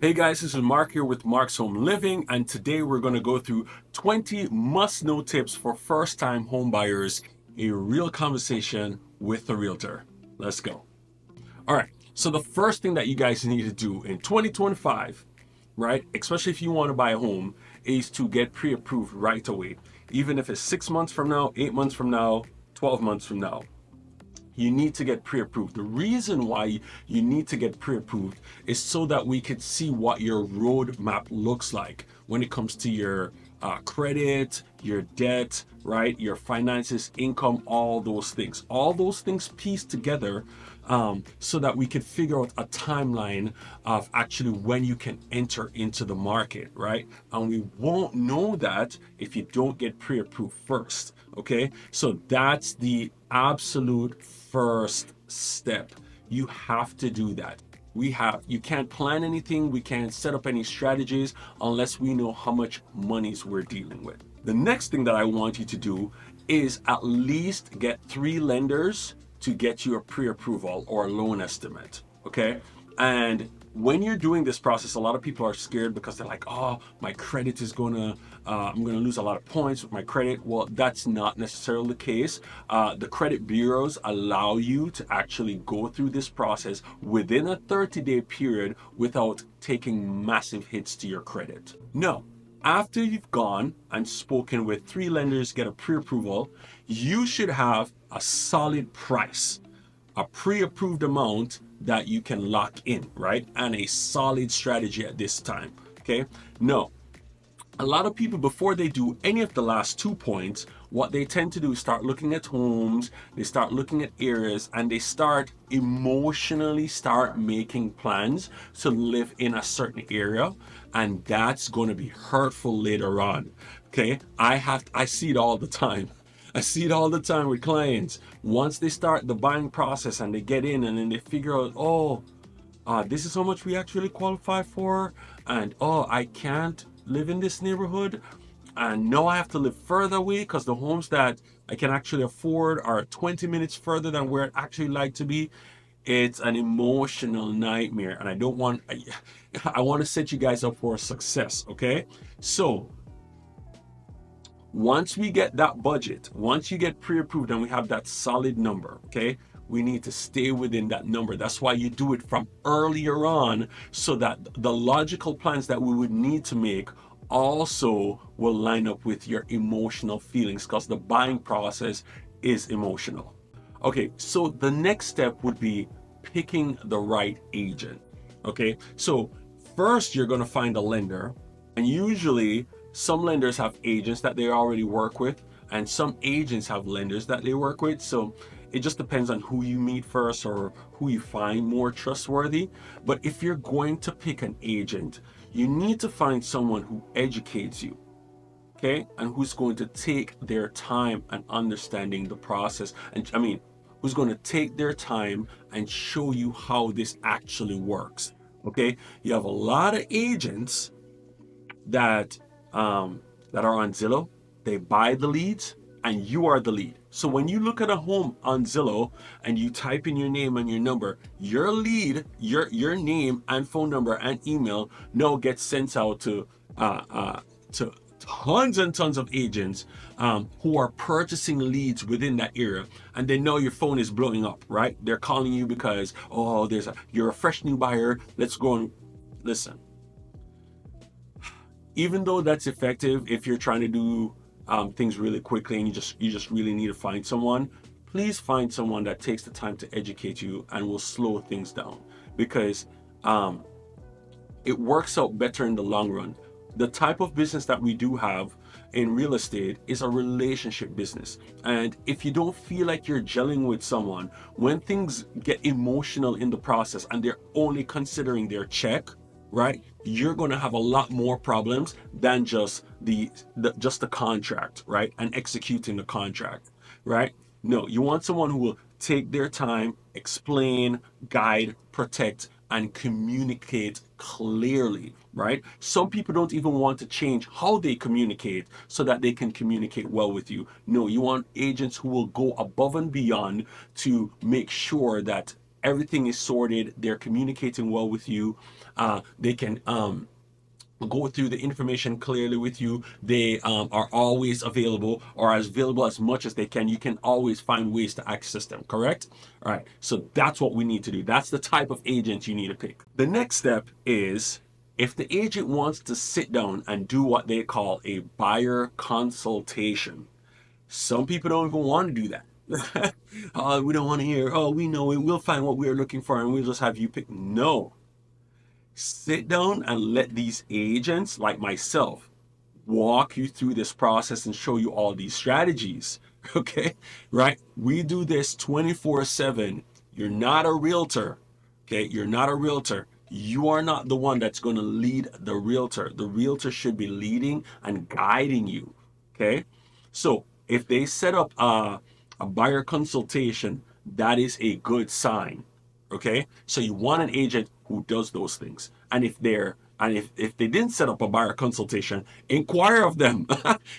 Hey guys, this is Mark here with Mark's Home Living, and today we're going to go through 20 must-know tips for first-time home buyers, a real conversation with a realtor. Let's go. All right, so the first thing that you guys need to do in 2025, right, especially if you want to buy a home, is to get pre-approved right away. Even if it's 6 months from now, 8 months from now, 12 months from now, you need to get pre-approved. The reason why you need to get pre-approved is so that we could see what your roadmap looks like when it comes to your credit, your debt, right? Your finances, income, all those things. All those things pieced together so that we could figure out a timeline of actually when you can enter into the market, right? And we won't know that if you don't get pre-approved first, okay? So that's the absolute first step. You have to do that. You can't plan anything, we can't set up any strategies unless we know how much monies we're dealing with. The next thing that I want you to do is at least get 3 lenders to get you a pre-approval or a loan estimate, okay? And when you're doing this process, a lot of people are scared because they're like, oh, my credit is I'm gonna lose a lot of points with my credit. Well, that's not necessarily the case. The credit bureaus allow you to actually go through this process within a 30-day period without taking massive hits to your credit. No, after you've gone and spoken with 3 lenders, get a pre-approval, you should have a solid price, a pre-approved amount that you can lock in, right? And a solid strategy at this time, okay? No, a lot of people, before they do any of the last 2 points, what they tend to do is start looking at homes, they start looking at areas, and they start emotionally start making plans to live in a certain area, and that's going to be hurtful later on. Okay, I see it all the time. I see it all the time with clients. Once they start the buying process and they get in and then they figure out, oh, this is how much we actually qualify for, and oh, I can't live in this neighborhood, and no, I have to live further away because the homes that I can actually afford are 20 minutes further than where I'd actually like to be. It's an emotional nightmare, and I want to set you guys up for success, okay? So once we get that budget, once you get pre-approved and we have that solid number, okay, we need to stay within that number. That's why you do it from earlier on, so that the logical plans that we would need to make also will line up with your emotional feelings, because the buying process is emotional. Okay, so the next step would be picking the right agent. Okay, so first you're going to find a lender, and usually some lenders have agents that they already work with, and some agents have lenders that they work with. So it just depends on who you meet first or who you find more trustworthy. But if you're going to pick an agent, you need to find someone who educates you, okay, and who's going to take their time and understanding the process. And I mean, who's going to take their time and show you how this actually works. Okay, you have a lot of agents that that are on Zillow. They buy the leads, and you are the lead. So when you look at a home on Zillow and you type in your name and your number, your lead, your name and phone number and email now gets sent out to tons and tons of agents who are purchasing leads within that area, and they know your phone is blowing up, right? They're calling you because, oh, you're a fresh new buyer. Let's go and listen. Even though that's effective if you're trying to do things really quickly and you just really need to find someone, please find someone that takes the time to educate you and will slow things down, because it works out better in the long run. The type of business that we do have in real estate is a relationship business. And if you don't feel like you're gelling with someone, when things get emotional in the process and they're only considering their check, right, you're going to have a lot more problems than just the contract, right, and executing the contract, right? No, you want someone who will take their time, explain, guide, protect, and communicate clearly, right? Some people don't even want to change how they communicate so that they can communicate well with you. No, you want agents who will go above and beyond to make sure that everything is sorted. They're communicating well with you. They can go through the information clearly with you. They are always available, or as available as much as they can. You can always find ways to access them, correct? All right, so that's what we need to do. That's the type of agent you need to pick. The next step is, if the agent wants to sit down and do what they call a buyer consultation. Some people don't even want to do that. Oh, we don't want to hear, oh, we know it, we'll find what we're looking for and we'll just have you pick. No, sit down and let these agents like myself walk you through this process and show you all these strategies. Okay, right? We do this 24/7. You're not a realtor. Okay, you're not a realtor. You are not the one that's going to lead the realtor. The realtor should be leading and guiding you. Okay, so if they set up a buyer consultation, that is a good sign. Okay, so you want an agent who does those things. And if they didn't set up a buyer consultation, inquire of them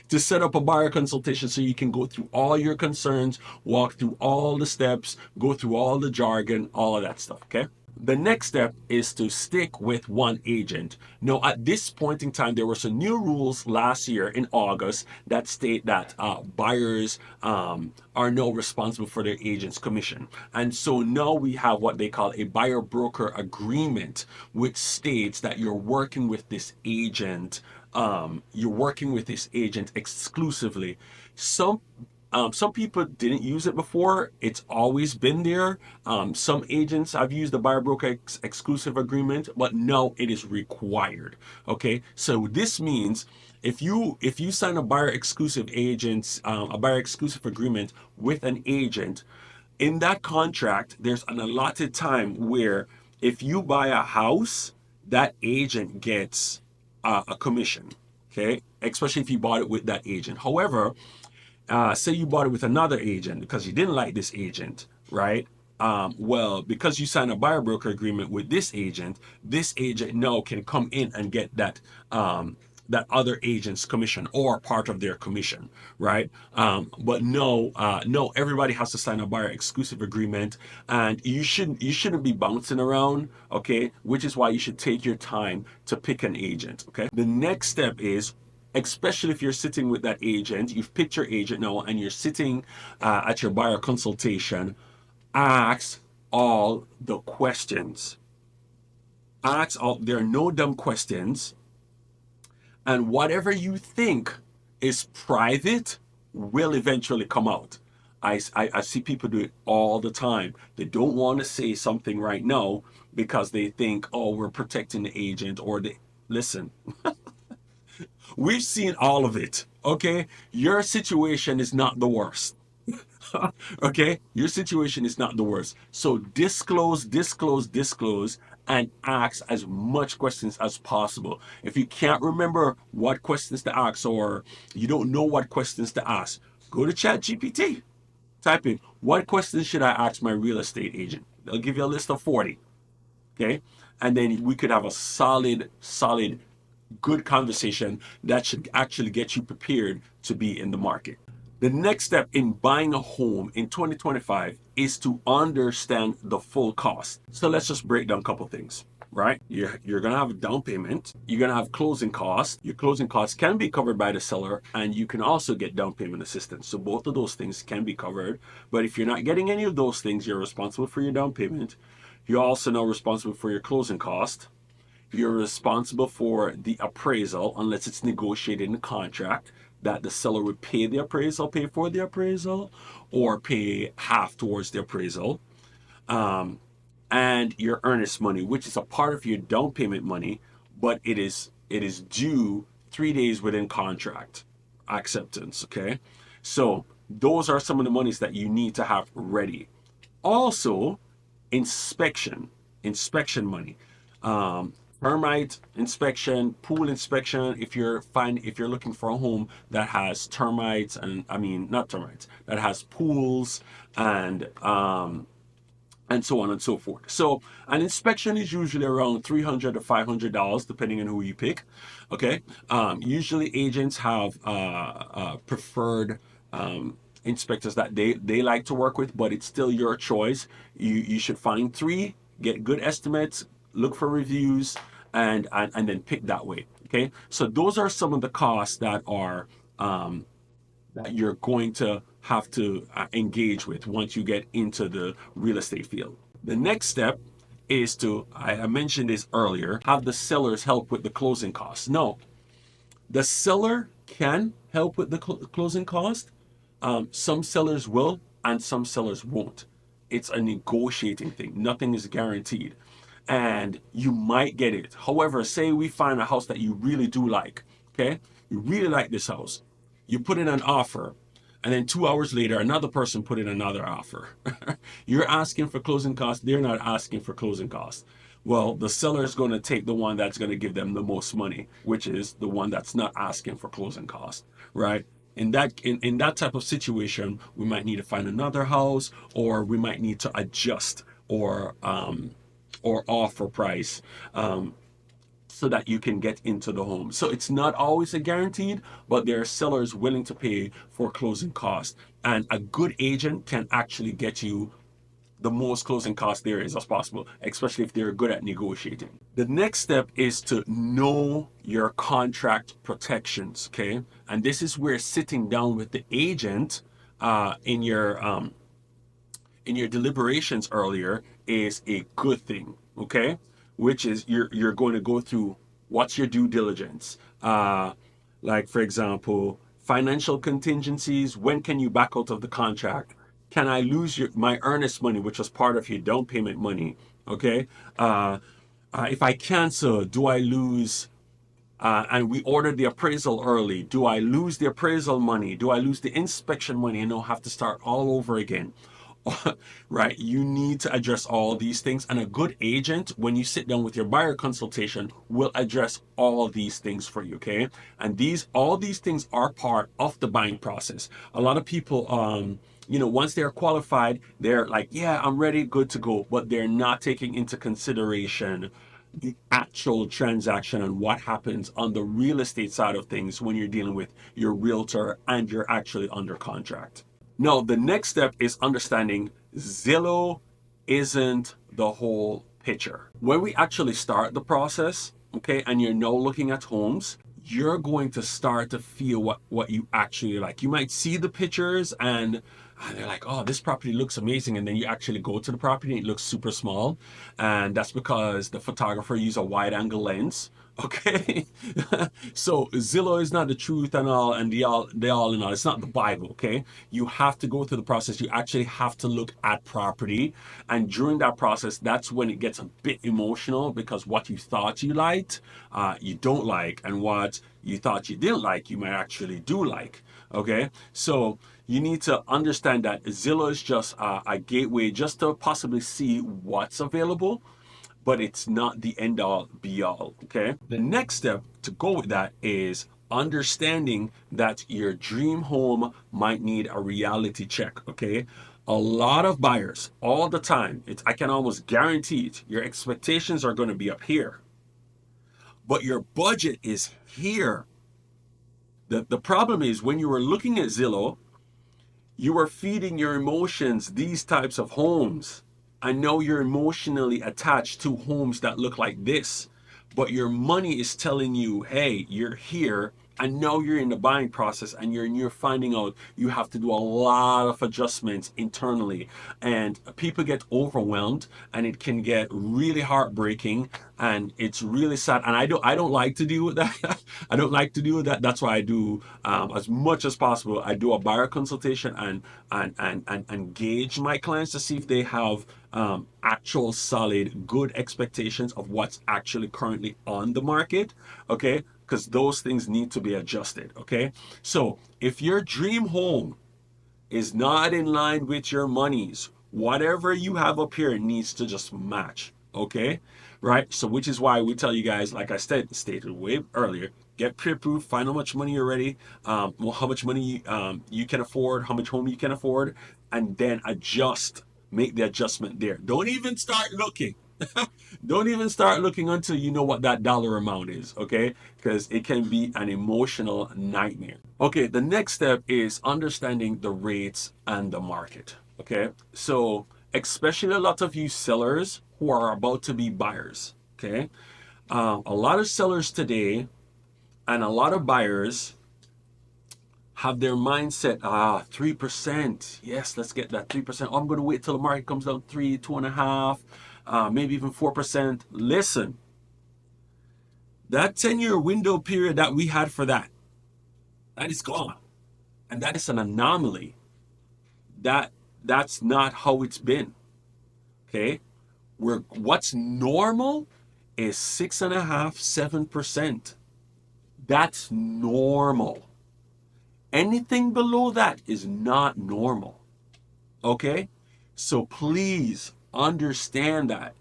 to set up a buyer consultation so you can go through all your concerns, walk through all the steps, go through all the jargon, all of that stuff. Okay, the next step is to stick with one agent. Now, at this point in time, there were some new rules last year in August that state that buyers are now responsible for their agent's commission. And so now we have what they call a buyer broker agreement, which states that you're working with this agent. You're working with this agent exclusively. Some people didn't use it before. It's always been there. Some agents have used the buyer broker exclusive agreement, but no, it is required. Okay, so this means if you sign a buyer exclusive a buyer exclusive agreement with an agent, in that contract, there's an allotted time where if you buy a house, that agent gets a commission. Okay, especially if you bought it with that agent. However, say you bought it with another agent because you didn't like this agent, right? Well, because you signed a buyer broker agreement with this agent now can come in and get that other agent's commission or part of their commission, right? But no, everybody has to sign a buyer exclusive agreement, and you shouldn't be bouncing around, okay? Which is why you should take your time to pick an agent, okay? The next step is, especially if you're sitting with that agent, you've picked your agent now and you're sitting at your buyer consultation, ask all the questions. There are no dumb questions. And whatever you think is private will eventually come out. I see people do it all the time. They don't want to say something right now because they think, oh, we're protecting the agent, or they listen. We've seen all of it. Okay, your situation is not the worst. Okay, your situation is not the worst. So disclose, and ask as much questions as possible. If you can't remember what questions to ask, or you don't know what questions to ask, go to ChatGPT. Type in, what questions should I ask my real estate agent? They'll give you a list of 40. Okay, and then we could have a solid good conversation that should actually get you prepared to be in the market. The next step in buying a home in 2025 is to understand the full cost. So let's just break down a couple things, right? You're going to have a down payment. You're going to have closing costs. Your closing costs can be covered by the seller, and you can also get down payment assistance. So both of those things can be covered. But if you're not getting any of those things, you're responsible for your down payment. You're also now responsible for your closing cost. You're responsible for the appraisal, unless it's negotiated in the contract that the seller would pay for the appraisal, or pay half towards the appraisal. And your earnest money, which is a part of your down payment money, but it is due 3 days within contract acceptance. Okay, so those are some of the monies that you need to have ready. Also, inspection money, termite inspection, pool inspection. If you're looking for a home that has termites, and I mean not termites, that has pools and so on and so forth. So an inspection is usually around $300 to $500, depending on who you pick. Okay. Usually agents have preferred inspectors that they like to work with, but it's still your choice. You should find three, get good estimates, look for reviews, and then pick that way. Okay, so those are some of the costs that are that you're going to have to engage with once you get into the real estate field. The next step is to, I mentioned this earlier, have the sellers help with the closing costs. No, the seller can help with the closing cost. Some sellers will, and some sellers won't. It's a negotiating thing. Nothing is guaranteed. And you might get it. However, say we find a house that you really do like, okay? You really like this house. You put in an offer, and then 2 hours later, another person put in another offer. You're asking for closing costs. They're not asking for closing costs. Well, the seller is going to take the one that's going to give them the most money, which is the one that's not asking for closing costs, right? In that type of situation, we might need to find another house, or we might need to adjust or offer price so that you can get into the home. So it's not always a guaranteed, but there are sellers willing to pay for closing costs, and a good agent can actually get you the most closing costs there is as possible, especially if they're good at negotiating. The next step is to know your contract protections, okay? And this is where sitting down with the agent in your deliberations earlier is a good thing, okay? Which is you're going to go through what's your due diligence. Like for example, financial contingencies. When can you back out of the contract? Can I lose my earnest money, which was part of your down payment money? Okay. If I cancel, do I lose? And we ordered the appraisal early. Do I lose the appraisal money? Do I lose the inspection money and I'll have to start all over again? Right? You need to address all these things. And a good agent, when you sit down with your buyer consultation, will address all these things for you. Okay. And all these things are part of the buying process. A lot of people, once they're qualified, they're like, yeah, I'm ready, good to go. But they're not taking into consideration the actual transaction and what happens on the real estate side of things when you're dealing with your realtor and you're actually under contract. Now, the next step is understanding Zillow isn't the whole picture. When we actually start the process, okay, and you're now looking at homes, you're going to start to feel what you actually like. You might see the pictures and they're like, oh, this property looks amazing. And then you actually go to the property and it looks super small. And that's because the photographer used a wide angle lens. Okay. So Zillow is not the truth and all, and they all in all. It's not the Bible. Okay. You have to go through the process. You actually have to look at property. And during that process, that's when it gets a bit emotional, because what you thought you liked, you don't like. And what you thought you didn't like, you might actually do like. Okay. So you need to understand that Zillow is just a gateway just to possibly see what's available, but it's not the end all be all. Okay. The next step to go with that is understanding that your dream home might need a reality check. Okay. A lot of buyers all the time, I can almost guarantee it, your expectations are going to be up here, but your budget is here. The problem is when you were looking at Zillow, you are feeding your emotions these types of homes. I know you're emotionally attached to homes that look like this, but your money is telling you, hey, you're here. I know you're in the buying process and you're finding out you have to do a lot of adjustments internally, and people get overwhelmed and it can get really heartbreaking and it's really sad. And I don't like to deal with that. I don't like to deal with that. That's why I do, as much as possible, I do a buyer consultation and gauge my clients to see if they have actual solid good expectations of what's actually currently on the market. Okay, because those things need to be adjusted. Okay, so if your dream home is not in line with your monies, whatever you have up here needs to just match. Okay, right? So which is why we tell you guys, like I stated way earlier, get pre-approved, find how much money you're ready, how much money you can afford, how much home you can afford, and then adjust. Make the adjustment there. Don't even start looking. Don't even start looking until you know what that dollar amount is, okay? Because it can be an emotional nightmare. Okay, the next step is understanding the rates and the market, okay? So, especially a lot of you sellers who are about to be buyers, okay? A lot of sellers today and a lot of buyers have their mindset, 3%. Yes, let's get that 3%. Oh, I'm going to wait till the market comes down 3, 2.5, maybe even 4%. Listen, that 10-year window period that we had for that is gone. And that is an anomaly. That's not how it's been. Okay? What's normal is 6.5, 7%. That's normal. Anything below that is not normal. Okay? So please understand that.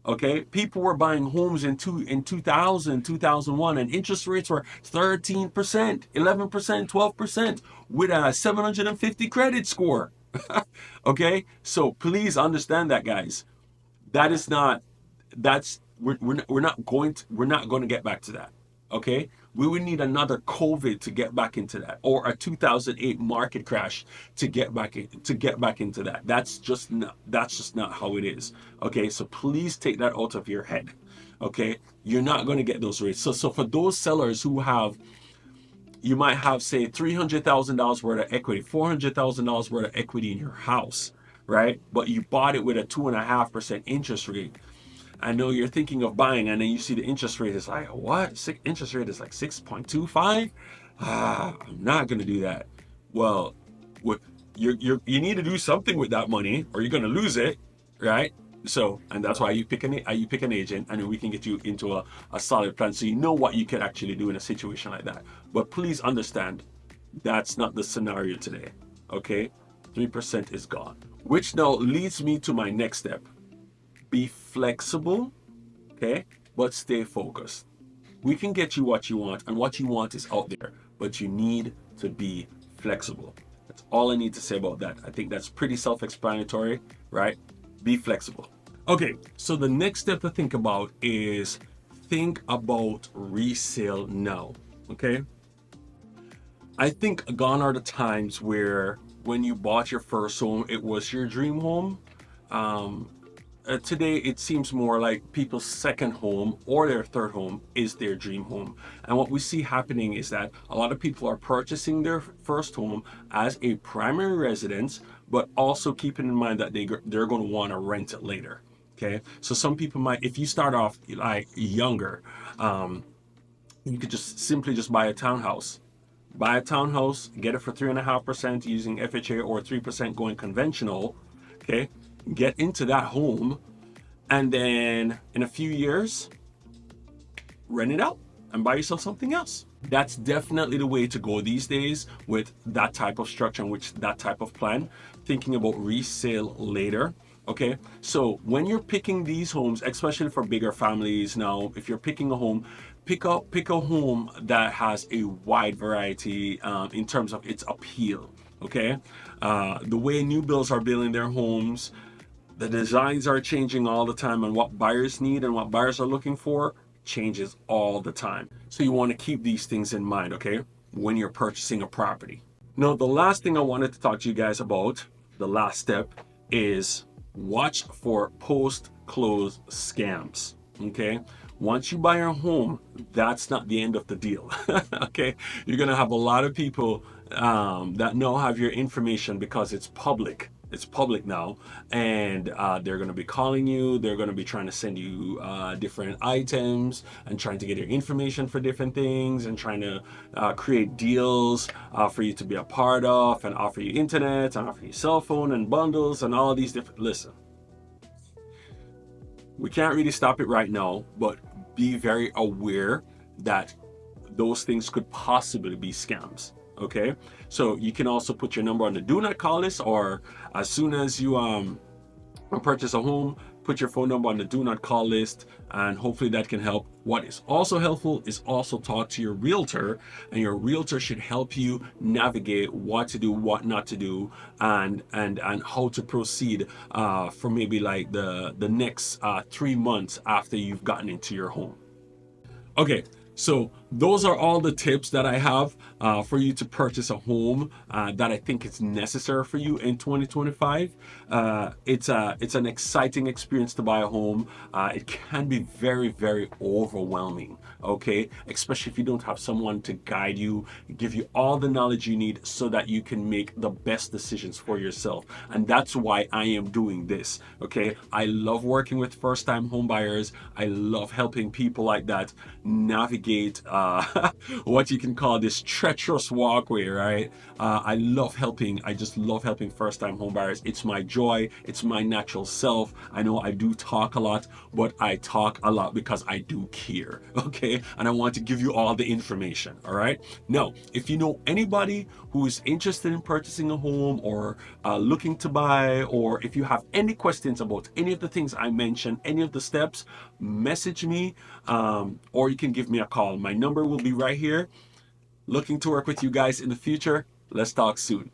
Okay? People were buying homes in 2000, 2001, and interest rates were 13%, 11%, 12% with a 750 credit score. Okay? So please understand that, guys. That is not, that's, we're not going to get back to that. Okay? We would need another COVID to get back into that, or a 2008 market crash to get back into that. That's just not how it is. Okay? So please take that out of your head. Okay? You're not going to get those rates. So for those sellers who have, you might have, say, $300,000 worth of equity, $400,000 worth of equity in your house, right? But you bought it with a 2.5% interest rate. I know you're thinking of buying, and then you see the interest rate is like, what? Interest rate is like 6.25. I'm not gonna do that. Well, what you need to do something with that money, or you're gonna lose it, right? So, and that's why you pick an agent, and we can get you into a solid plan, so you know what you can actually do in a situation like that. But please understand, that's not the scenario today. Okay, 3% is gone. Which now leads me to my next step. Be flexible, okay, but stay focused. We can get you what you want, and what you want is out there, but you need to be flexible. That's all I need to say about that. I think that's pretty self-explanatory, right? Be flexible. Okay, so the next step to think about is think about resale now, okay? I think gone are the times where when you bought your first home, it was your dream home. Um, Today, it seems more like people's second home or their third home is their dream home. And what we see happening is that a lot of people are purchasing their first home as a primary residence, but also keeping in mind that they're going to want to rent it later. Okay, so some people might, if you start off like younger, you could just simply just buy a townhouse. Buy a townhouse, get it for 3.5% using FHA, or 3% going conventional. Okay, get into that home, and then in a few years, rent it out and buy yourself something else. That's definitely the way to go these days with that type of structure and which that type of plan, thinking about resale later. Okay, so when you're picking these homes, especially for bigger families now, if you're picking a home, pick a home that has a wide variety in terms of its appeal. Okay, the way new builds are building their homes, the designs are changing all the time, and what buyers need and what buyers are looking for changes all the time. So you want to keep these things in mind, okay, when you're purchasing a property. Now, the last thing I wanted to talk to you guys about, the last step, is watch for post-close scams, okay? Once you buy your home, that's not the end of the deal, okay? You're gonna have a lot of people that now have your information because it's public. It's public now, and they're going to be calling you. They're going to be trying to send you different items and trying to get your information for different things, and trying to create deals for you to be a part of, and offer you internet and offer you cell phone and bundles and all these different. Listen, we can't really stop it right now, but be very aware that those things could possibly be scams. Okay, so you can also put your number on the do not call list, or as soon as you purchase a home, put your phone number on the do not call list, and hopefully that can help. What is also helpful is also talk to your realtor, and your realtor should help you navigate what to do, what not to do, and how to proceed for maybe like the next 3 months after you've gotten into your home. Okay, so those are all the tips that I have for you to purchase a home that I think is necessary for you in 2025. It's an exciting experience to buy a home. It can be very, very overwhelming. Okay, especially if you don't have someone to guide you, give you all the knowledge you need so that you can make the best decisions for yourself. And that's why I am doing this. Okay, I love working with first-time home buyers. I love helping people like that navigate what you can call this treacherous walkway, right? I love helping. I just love helping first-time home buyers. It's my joy. It's my natural self. I know I do talk a lot, but I talk a lot because I do care, okay? And I want to give you all the information, all right? Now, if you know anybody who is interested in purchasing a home or looking to buy, or if you have any questions about any of the things I mentioned, any of the steps, message me, or you can give me a call. My number will be right here. Looking to work with you guys in the future. Let's talk soon.